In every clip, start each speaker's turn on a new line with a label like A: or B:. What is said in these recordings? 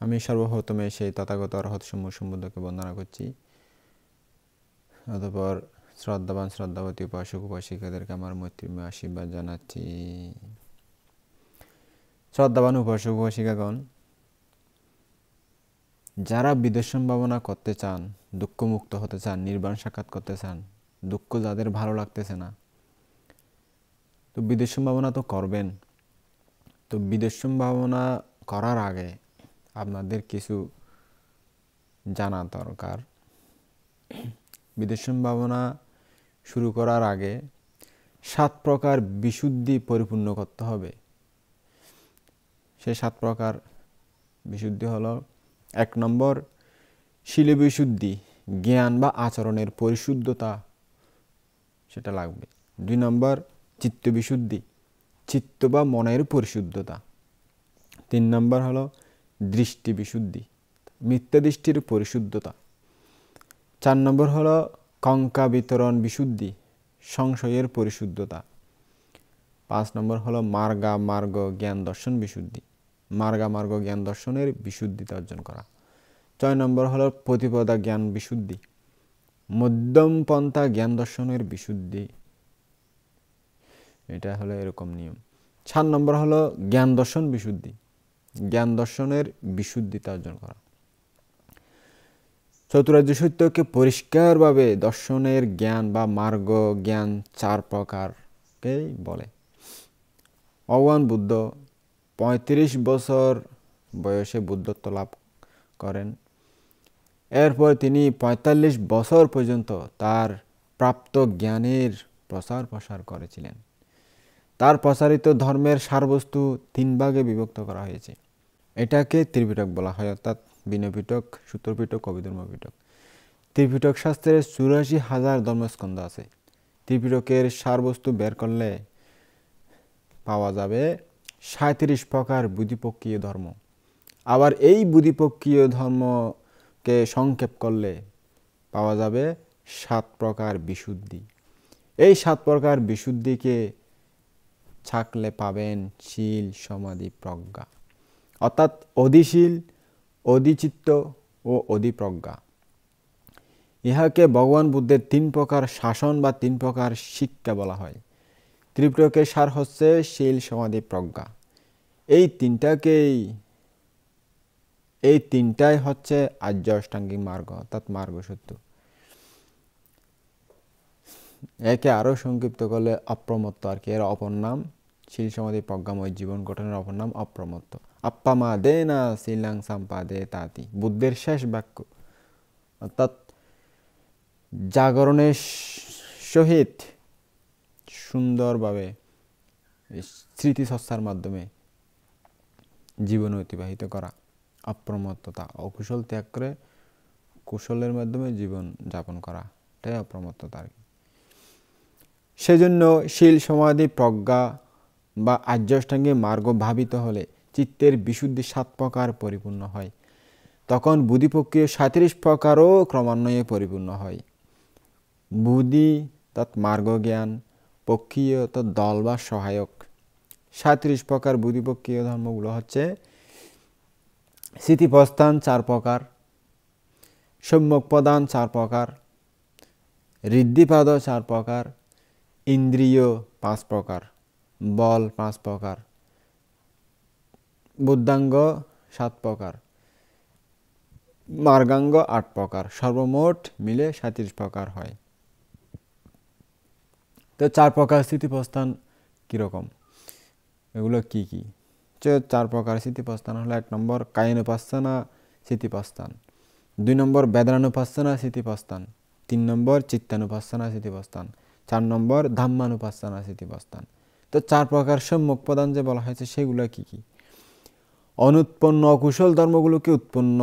A: আমি সর্বপ্রথমে সেই তথাগত অরহৎ সম্বুদ্ধকে বন্দনা করছি। অতঃপর শ্রদ্ধাবান শ্রদ্ধাবতী উপাসক উপাসিকাদেরকে আমার মৈত্রীময় আশীর্বাদ জানাচ্ছি। শ্রদ্ধাবান উপাসক উপাসিকাগণ, যারা বিদর্শন ভাবনা করতে চান, দুঃখমুক্ত হতে চান, নির্বাণ সাক্ষাৎ করতে চান, দুঃখ যাদের ভালো লাগতেছে না, তো বিদর্শন ভাবনা তো করবেন। তো বিদর্শন ভাবনা করার আগে আপনাদের কিছু জানা দরকার। বিদর্শন ভাবনা শুরু করার আগে 7 প্রকার বিশুদ্ধি পরিপূর্ণ করতে হবে। সেই 7 প্রকার বিশুদ্ধি হলো: 1 নম্বর শীল বিশুদ্ধি, জ্ঞান বা আচরণের পরিশুদ্ধতা, সেটা লাগবে। 2 নম্বর চিত্ত বিশুদ্ধি, চিত্ত বা মনের পরিশুদ্ধতা। 3 নম্বর হলো দৃষ্টি বিশুদ্ধি, মিথ্যা দৃষ্টির পরিশুদ্ধতা। 4 নম্বর হলো কঙ্কা বিতরণ বিশুদ্ধি, সংশয়ের পরিশুদ্ধতা। 5 নম্বর হলো মার্গা মার্গ জ্ঞান দর্শন বিশুদ্ধি, মার্গা মার্গ জ্ঞান দর্শনের বিশুদ্ধিতা অর্জন করা। 6 নম্বর হলো প্রতিপদা জ্ঞান বিশুদ্ধি, মধ্যম পন্থা জ্ঞান দর্শনের বিশুদ্ধি। এটা হলো এরকম নিয়ম। 7 নম্বর হলো জ্ঞান দর্শন বিশুদ্ধি, জ্ঞান দর্শনের বিশুদ্ধিতা অর্জন করা। চতুরার্য সত্যকে পরিষ্কারভাবে দর্শনের জ্ঞান বা মার্গ জ্ঞান 4 প্রকারকেই বলে। ভগবান বুদ্ধ 35 বছর বয়সে বুদ্ধত্ব লাভ করেন। এরপর তিনি 45 বছর পর্যন্ত তার প্রাপ্ত জ্ঞানের প্রচার প্রসার করেছিলেন। তার প্রচারিত ধর্মের সারবস্তু 3 ভাগে বিভক্ত করা হয়েছে। এটাকে ত্রিপিটক বলা হয়, অর্থাৎ বিনয় পিটক, সূত্র পিটক, অভিধর্ম পিটক। ত্রিপিটক শাস্ত্রের 84,000 ধর্মস্কন্ধ আছে। ত্রিপিটকের সারবস্তু বের করলে পাওয়া যাবে 37 প্রকার বুদ্ধিপক্ষীয় ধর্ম। আবার এই বুদ্ধিপক্ষীয় ধর্মকে সংক্ষেপ করলে পাওয়া যাবে 7 প্রকার বিশুদ্ধি। এই 7 প্রকার বিশুদ্ধিকে ছাকলে পাবেন শীল, সমাধি, প্রজ্ঞা, অর্থাৎ অধিশীল, অধিচিত্ত ও অধিপ্রজ্ঞা। ইহাকে ভগবান বুদ্ধের 3 প্রকার শাসন বা 3 প্রকার শিক্ষা বলা হয়। ত্রিপিটকের সার হচ্ছে শীল, সমাধি, প্রজ্ঞা। এই তিনটাই হচ্ছে আর্য অষ্টাঙ্গিক মার্গ, অর্থাৎ মার্গ সত্য। একে আরো সংক্ষিপ্ত করলে অপ্রমত্ত আর কি, এর অপর নাম। শীল, সমাধি, প্রজ্ঞাময় জীবন গঠনের অপর নাম অপ্রমত্ত। আপ্পামা দে না শিলাং সম্পাদে তাতি, বুদ্ধের শেষ বাক্য। অর্থাৎ জাগরণের সহিত সুন্দরভাবে স্মৃতিচর্চার মাধ্যমে জীবন অতিবাহিত করা, অপ্রমত্ততা, অকুশল ত্যাগ করে কুশলের মাধ্যমে জীবন যাপন করা, এটাই অপ্রমত্ততা আর কি। সেজন্য শীল, সমাধি, প্রজ্ঞা বা আর্যাষ্টাঙ্গিক মার্গ ভাবিত হলে চিত্তের বিশুদ্ধি 7 প্রকার পরিপূর্ণ হয়। তখন বুদ্ধিপক্ষীয় 37 প্রকারও ক্রমান্বয়ে পরিপূর্ণ হয়। বুদ্ধি তৎ মার্গ জ্ঞান, পক্ষীয় তৎ দল বা সহায়ক। 37 প্রকার বুদ্ধিপক্ষীয় ধর্মগুলো হচ্ছে: স্থিতিপ্রস্থান 4 প্রকার, সম্যক প্রদান 4 প্রকার, ঋদ্ধিপাদ 4 প্রকার, ইন্দ্রিয় 5 প্রকার, বল 5 প্রকার, বুদ্ধাঙ্গ 7 প্রকার, মার্গাঙ্গ 8 প্রকার, সর্বমোট মিলে 37 প্রকার হয়। তো 4 প্রকার স্থিতিপ্রস্থান কিরকম, এগুলো কি কি? 4 প্রকার স্থিতিপ্রস্থান হলো: 1 নম্বর কায়ানুপাসনা স্থিতিপ্রস্থান, 2 নম্বর বেদনানুপাসনা স্থিতিপ্রস্থান, 3 নম্বর চিত্তানুপাসনা স্থিতিপ্রস্থান, 4 নম্বর ধাম্মানুপাসনা স্থিতিপ্রস্থান। তো 4 প্রকার সম্যক প্রদান যে বলা হয়েছে সেগুলো কি কি? অনুৎপন্ন অকুশল ধর্মগুলোকে উৎপন্ন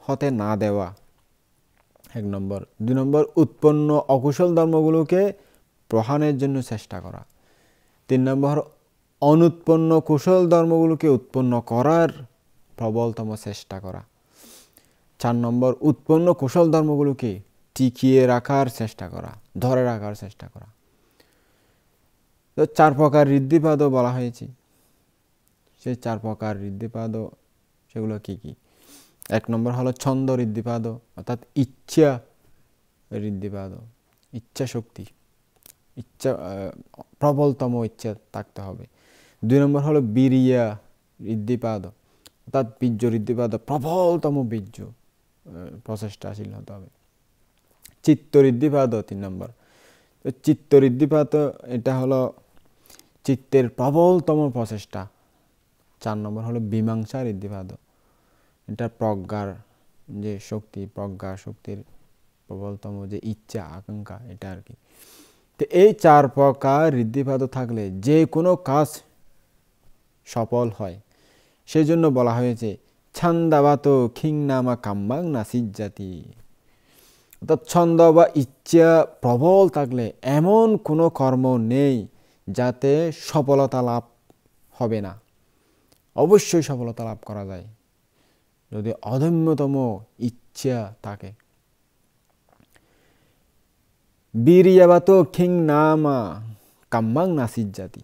A: হতে না দেওয়া, 1 নম্বর। 2 নম্বর উৎপন্ন অকুশল ধর্মগুলোকে প্রহাণের জন্য চেষ্টা করা। 3 নম্বর অনুৎপন্ন কুশল ধর্মগুলোকে উৎপন্ন করার প্রবলতম চেষ্টা করা। 4 নম্বর উৎপন্ন কুশল ধর্মগুলোকে টিকিয়ে রাখার চেষ্টা করা, ধরে রাখার চেষ্টা করা। তো 4 প্রকার ঋদ্ধিপাদও বলা হয়েছে। সেই 4 প্রকার ঋদ্ধিপাদ সেগুলো কি কি? এক নম্বর হলো ছন্দ ঋদ্ধিপাদ, অর্থাৎ ইচ্ছা ঋদ্ধিপাদ, ইচ্ছা শক্তি, ইচ্ছা প্রবলতম ইচ্ছা থাকতে হবে। 2 নম্বর হলো বীরিয়া ঋদ্ধিপাদ, অর্থাৎ বীর্য ঋদ্ধিপাদ, প্রবলতম বীর্য প্রচেষ্টাশীল হতে হবে। চিত্ত ঋদ্ধিপাদ 3 নম্বর। তো চিত্ত ঋদ্ধিপাদ এটা হলো চিত্তের প্রবলতম প্রচেষ্টা। 4 নম্বর হলো মীমাংসা ঋদ্ধিপাদ, এটা প্রজ্ঞার যে শক্তি, প্রজ্ঞা শক্তির প্রবলতম যে ইচ্ছা আকাঙ্ক্ষা, এটা আর কি। তো এই 4 প্রকার ঋদ্ধিপাদ থাকলে যে কোনো কাজ সফল হয়। সেই জন্য বলা হয়েছে ছন্দাবাত খিংনামা কাম্বাং নাসিজ্জাতি, অর্থাৎ ছন্দ বা ইচ্ছা প্রবল থাকলে এমন কোনো কর্ম নেই যাতে সফলতা লাভ হবে না। অবশ্যই সফলতা লাভ করা যায় যদি অদম্যতম ইচ্ছা থাকে। বীর্যাবাত খিংনামা কাম্বাং নাসিজ্জাতি,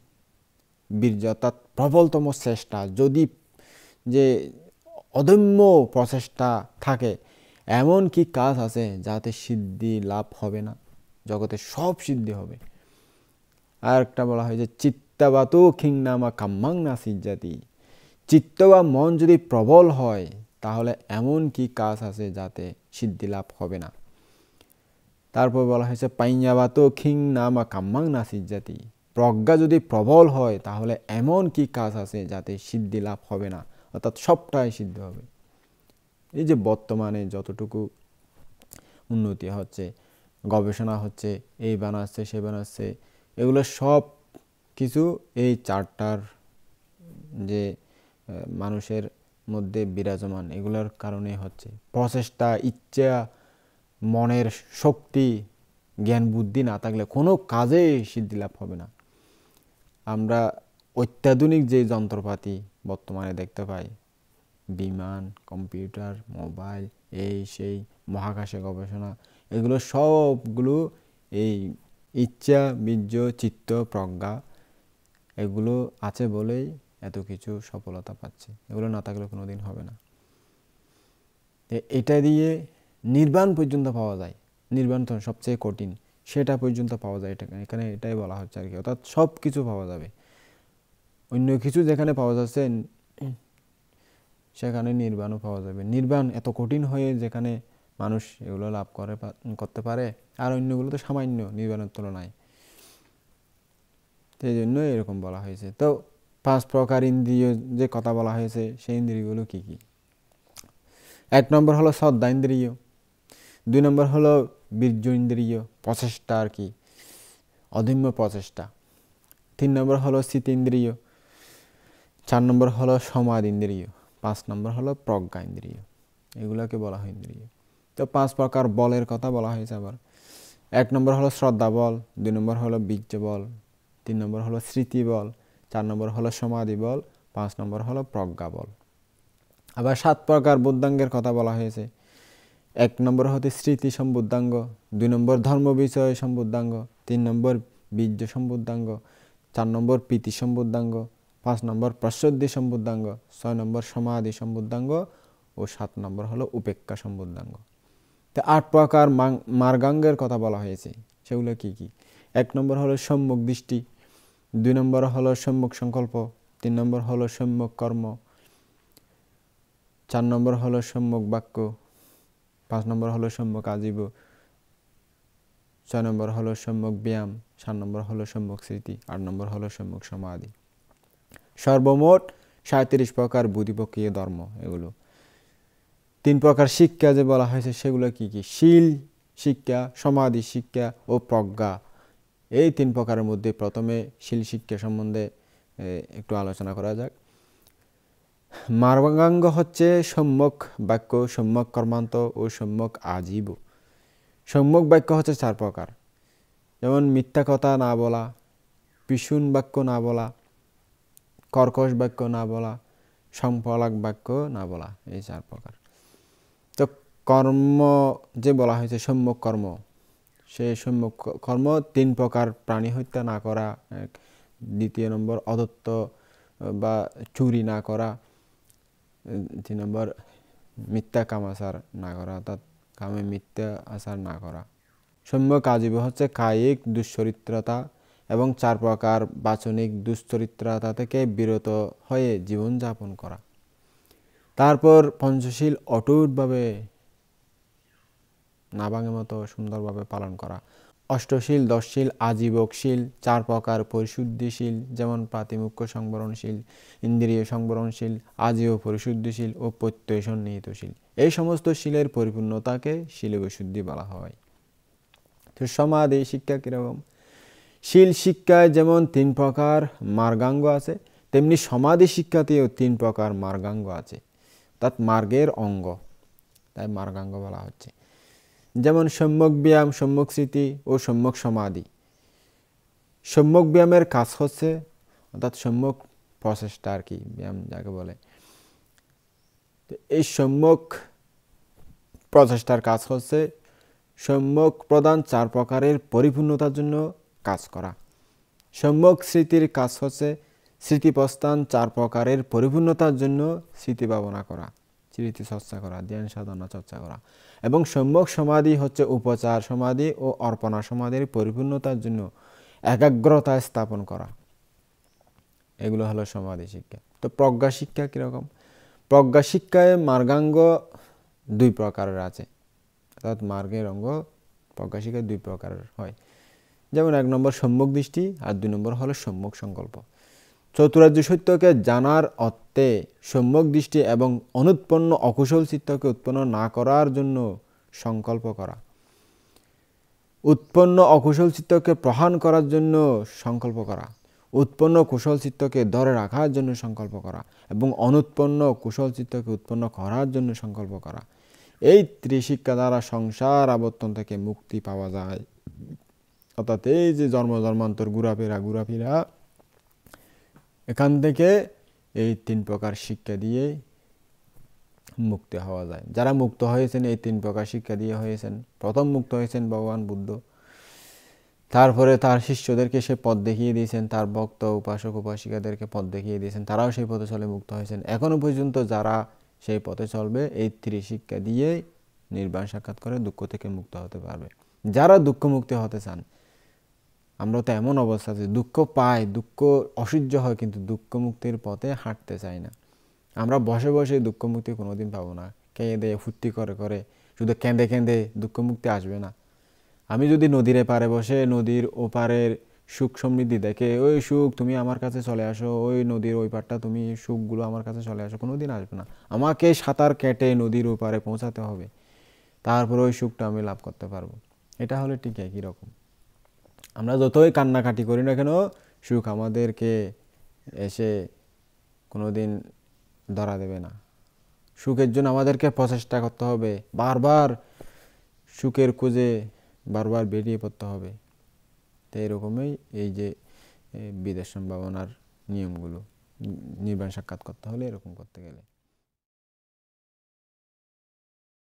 A: বীর্য অর্থাৎ প্রবলতম চেষ্টা, যদি যে অদম্য প্রচেষ্টা থাকে, এমন কি কাজ আছে যাতে সিদ্ধি লাভ হবে না, জগতে সব সিদ্ধি হবে। আর একটা বলা হয় যে চিত্তাবাত খিংনামা কাম্বাং নাসিজ্জাতি, চিত্ত বা মন যদি প্রবল হয় তাহলে এমন কি কাজ আছে যাতে সিদ্ধি লাভ হবে না। তারপর বলা হয়েছে পাইয়াবাত খিংনামা কাম্বাং নাসিজ্জাতি, প্রজ্ঞা যদি প্রবল হয় তাহলে এমন কি কাজ আছে যাতে সিদ্ধি লাভ হবে না, অর্থাৎ সবটাই সিদ্ধ হবে। এই যে বর্তমানে যতটুকু উন্নতি হচ্ছে, গবেষণা হচ্ছে, এই বানাচ্ছে সে বানাচ্ছে, এগুলো সব কিছু এই 4টার যে মানুষের মধ্যে বিরাজমান, এগুলোর কারণে হচ্ছে। প্রচেষ্টা, ইচ্ছা, মনের শক্তি, জ্ঞান বুদ্ধি না থাকলে কোনো কাজে সিদ্ধি লাভ হবে না। আমরা অত্যাধুনিক যে যন্ত্রপাতি বর্তমানে দেখতে পাই, বিমান, কম্পিউটার, মোবাইল, এই সেই মহাকাশে গবেষণা, এগুলো সবগুলো এই ইচ্ছা, বীর্য, চিত্ত, প্রজ্ঞা এগুলো আছে বলেই এত কিছু সফলতা পাচ্ছে। এগুলো না থাকলে কোনো দিন হবে না। এটা দিয়ে নির্বাণ পর্যন্ত পাওয়া যায়। নির্বাণ তো সবচেয়ে কঠিন, সেটা পর্যন্ত পাওয়া যায়। এখানে এটাই বলা হচ্ছে আর কি, অর্থাৎ সব কিছু পাওয়া যাবে। অন্য কিছু যেখানে পাওয়া যাচ্ছে সেখানে নির্বাণও পাওয়া যাবে। নির্বাণ এত কঠিন হয়ে যেখানে মানুষ এগুলো লাভ করতে পারে, আর অন্যগুলো তো সামান্য নির্বাণের তুলনায়। সেই জন্য এরকম বলা হয়েছে। তো 5 প্রকার ইন্দ্রিয় যে কথা বলা হয়েছে, সেই ইন্দ্রিয়গুলো কি কি? 1 নম্বর হলো শ্রদ্ধা ইন্দ্রিয়, 2 নম্বর হলো বীর্য ইন্দ্রিয়, প্রচেষ্টা আর কি, অদম্য প্রচেষ্টা। 3 নম্বর হলো চিত্ত ইন্দ্রিয়, 4 নম্বর হলো সমাধি ইন্দ্রিয়, 5 নম্বর হলো প্রজ্ঞা ইন্দ্রিয়। এগুলোকে বলা হয় ইন্দ্রিয়। তো 5 প্রকার বলের কথা বলা হয়েছে আবার। 1 নম্বর হলো শ্রদ্ধা বল, 2 নম্বর হলো বীর্য বল, 3 নম্বর হলো স্মৃতি বল, 4 নম্বর হলো সমাধি বল, 5 নম্বর হলো প্রজ্ঞা বল। আবার 7 প্রকার বুদ্ধাঙ্গের কথা বলা হয়েছে। 1 নম্বর হতে স্মৃতি সম্বুদ্ধাঙ্গ, 2 নম্বর ধর্ম বিষয় সম্বুদ্ধাঙ্গ, 3 নম্বর বীর্য সম্বুদ্ধাঙ্গ, 4 নম্বর প্রীতি সম্বুদ্ধাঙ্গ, 5 নম্বর প্রসদ্ধি সম্বুদ্ধাঙ্গ, 6 নম্বর সমাধি সম্বুদ্ধাঙ্গ ও 7 নম্বর হলো উপেক্ষা সম্বুদ্ধাঙ্গ। তো 8 প্রকার মার্গাঙ্গের কথা বলা হয়েছে। সেগুলো কি কি? 1 নম্বর হলো সম্যক দৃষ্টি, 2 নম্বর হলো সম্যক সংকল্প, 3 নম্বর হলো সম্যক কর্ম, 4 নম্বর হলো সম্যক বাক্য, 5 নম্বর হলো সম্যক আজীব, 6 নম্বর হলো সম্যক ব্যায়াম, 7 নম্বর হলো সম্যক স্মৃতি, 8 নম্বর হলো সম্যক সমাধি। সর্বমোট 37 প্রকার বুদ্ধিপক্ষীয় ধর্ম। এগুলো 3 প্রকার শিক্ষা যে বলা হয়েছে, সেগুলো কি কি? শীল শিক্ষা, সমাধি শিক্ষা ও প্রজ্ঞা। এই 3 প্রকারের মধ্যে প্রথমে শীল শিক্ষা সম্বন্ধে একটু আলোচনা করা যাক। মার্গাঙ্গ হচ্ছে সম্যক বাক্য, সম্যক কর্মান্ত ও সম্যক আজীব। সম্যক বাক্য হচ্ছে 4 প্রকার, যেমন মিথ্যা কথা না বলা, পিশুন বাক্য না বলা, কর্কশ বাক্য না বলা, সংফলাক বাক্য না বলা, এই 4 প্রকার। তো কর্ম যে বলা হয়েছে সম্যক কর্ম, সেই সম্যক কর্ম 3 প্রকার: প্রাণী হত্যা না করা, 2 নম্বর অদত্ত বা চুরি না করা, 3 নম্বর মিথ্যা কামাচার না করা, অর্থাৎ কামে মিথ্যা আচার না করা। সম্যক আজীব হচ্ছে কায়িক দুশ্চরিত্রতা এবং 4 প্রকার বাচনিক দুশ্চরিত্রতা থেকে বিরত হয়ে জীবনযাপন করা। তারপর পঞ্চশীল অটুটভাবে না ভাঙে মতো সুন্দরভাবে পালন করা। অষ্টশীল, 10শীল, আজীবকশীল, 4 প্রকার পরিশুদ্ধিশীল, যেমন প্রাতিমুখ্য সংবরণশীল, ইন্দ্রিয় সংবরণশীল, আজীব পরিশুদ্ধিশীল ও প্রত্যয় সন্নিহিতশীল। এই সমস্ত শীলের পরিপূর্ণতাকে শীল বিশুদ্ধি বলা হয়। তো সমাধি শিক্ষা কীরকম? শীল শিক্ষায় যেমন 3 প্রকার মার্গাঙ্গ আছে, তেমনি সমাধি শিক্ষাতেও 3 প্রকার মার্গাঙ্গ আছে, অর্থাৎ মার্গের অঙ্গ, তাই মার্গাঙ্গ বলা হচ্ছে। যেমন সম্যক ব্যায়াম, সম্যক স্মৃতি ও সম্যক সমাধি। সম্যক ব্যায়ামের কাজ হচ্ছে, অর্থাৎ সম্যক প্রচেষ্টা আর কি, ব্যায়াম যাকে বলে। এই সম্যক প্রচেষ্টার কাজ হচ্ছে সম্যক প্রদান 4 প্রকারের পরিপূর্ণতার জন্য কাজ করা। সম্যক স্মৃতির কাজ হচ্ছে স্মৃতিপ্রস্থান 4 প্রকারের পরিপূর্ণতার জন্য স্মৃতি ভাবনা করা, স্মৃতি চর্চা করা, ধ্যান সাধনা চর্চা করা। এবং সম্যক সমাধি হচ্ছে উপচার সমাধি ও অর্পণা সমাধির পরিপূর্ণতার জন্য একাগ্রতা স্থাপন করা। এগুলো হলো সমাধি শিক্ষা। তো প্রজ্ঞা শিক্ষা কীরকম? প্রজ্ঞা শিক্ষায় মার্গাঙ্গ 2 প্রকারের আছে, অর্থাৎ মার্গের অঙ্গ প্রজ্ঞা শিক্ষায় 2 প্রকারের হয়। যেমন 1 নম্বর সম্যক দৃষ্টি আর 2 নম্বর হলো সম্যক সংকল্প। চতুরার্য সত্যকে জানার অর্থে সম্যক দৃষ্টি এবং অনুৎপন্ন অকুশল চিত্তকে উৎপন্ন না করার জন্য সংকল্প করা, উৎপন্ন অকুশল চিত্তকে প্রহার করার জন্য সংকল্প করা, উৎপন্ন কুশল চিত্তকে ধরে রাখার জন্য সংকল্প করা এবং অনুৎপন্ন কুশল চিত্তকে উৎপন্ন করার জন্য সংকল্প করা। এই ত্রিশিক্ষা দ্বারা সংসার আবর্তন থেকে মুক্তি পাওয়া যায়। অর্থাৎ এই যে জন্ম জন্মান্তর ঘুরাফেরা এখান থেকে এই 3 প্রকার শিক্ষা দিয়ে মুক্তি হওয়া যায়। যারা মুক্ত হয়েছেন এই 3 প্রকার শিক্ষা দিয়ে হয়েছেন। প্রথম মুক্ত হয়েছেন ভগবান বুদ্ধ, তারপরে তার শিষ্যদেরকে সে পথ দেখিয়ে দিয়েছেন, তার ভক্ত উপাসক উপাসিকাদেরকে পথ দেখিয়ে দিয়েছেন, তারাও সেই পথে চলে মুক্ত হয়েছেন। এখনো পর্যন্ত যারা সেই পথে চলবে এই ত্রিশিক্ষা দিয়ে নির্বাণ সাক্ষাৎ করে দুঃখ থেকে মুক্ত হতে পারবে। যারা দুঃখ মুক্তি হতে চান, আমরা তো এমন অবস্থা আছে দুঃখ পাই, দুঃখ অসহ্য হয়, কিন্তু দুঃখ মুক্তির পথে হাঁটতে চাই না। আমরা বসে বসে দুঃখ মুক্তি কোনোদিন পাবো না। কেঁদে ফুর্তি করে করে শুধু কেঁদে কেঁদে দুঃখ মুক্তি আসবে না। আমি যদি নদীর এপারে বসে নদীর ওপারের সুখ সমৃদ্ধি দেখে ওই সুখ তুমি আমার কাছে চলে আসো, ওই নদীর ওই পারটা তুমি সুখগুলো আমার কাছে চলে আসো, কোনোদিন আসবে না। আমাকে সাঁতার কেটে নদীর ওপারে পৌঁছাতে হবে, তারপর ওই সুখটা আমি লাভ করতে পারবো। এটা হলে ঠিক একই রকম। আমরা যতই কান্নাকাটি করি না কেন, সুখ আমাদেরকে এসে কোনোদিন ধরা দেবে না। সুখের জন্য আমাদেরকে প্রচেষ্টা করতে হবে, বারবার সুখের খোঁজে বারবার বেরিয়ে পড়তে হবে। তো এরকমই এই যে বিদেশ সম্ভাবনার নিয়মগুলো, নির্বাণ সাক্ষাৎ করতে হলে এরকম করতে গেলে